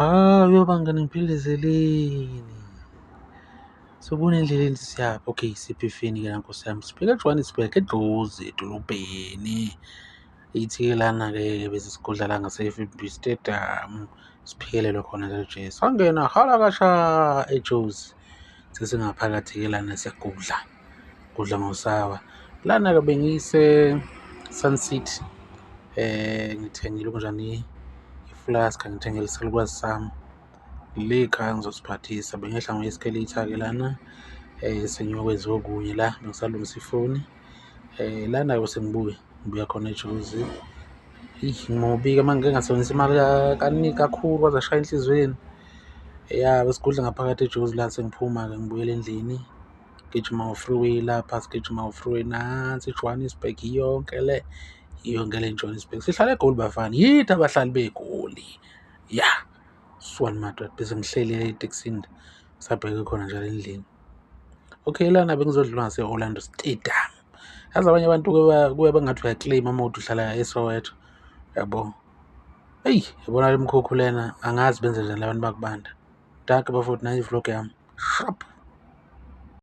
Uyobanga ngiphindezeleni. So kunendlela endithi siyaphi? Okay, siphi-ke la Nkosi yami? Sibheke eJohannesburg, eduze edolobheni. Ithi-ke lana-ke bese sigodla la ngase-F_N_B Stadium, siphikelelwe khona nje. Sangena halakasha eJozi. Sesingaphakathi-ke lana siyagudla, gudla ngosawa. Lana-ke bengise-Sun City. Ngithengile okunjani iflaski, ngithengele isalukwazi sami. Le ekhaya ngizosiphathisa. Bengehla nge-escalator-ke lana. Sengiyokwenza okunye la, bengisalungisa ifoni. Lana-ke bese ngibuya khona eJozi. Ngimobi-ke uma ngike ngasebenzisa imali kaningi kakhulu kwaze kwashaya enhlizweni. Besigudla ngaphakathi eJozi la, sengiphuma-ke ngibuyela endlini. Gijima ngo-freeway lapha, sigijima ngo-freeway nansi eJohannesburg yonke le. Yonke le Johannesburg. Sihlala eGoli bafana. Yithi abahlali beGoli. Suka madoda bese ngihleli etekisini sabheke khona njalo endlini. Okay, lana bengizodlula ngase-Orlando Stadium. Yazi abanye abantu kuye bengathi uya-claim-a uma uthi uhlala eSoweto, yabo. Yabona le mikhukhu lena, angazi benze njani la bantu bakubanda. Dankie bafowethu, nayi i-vlog yami. Sharp.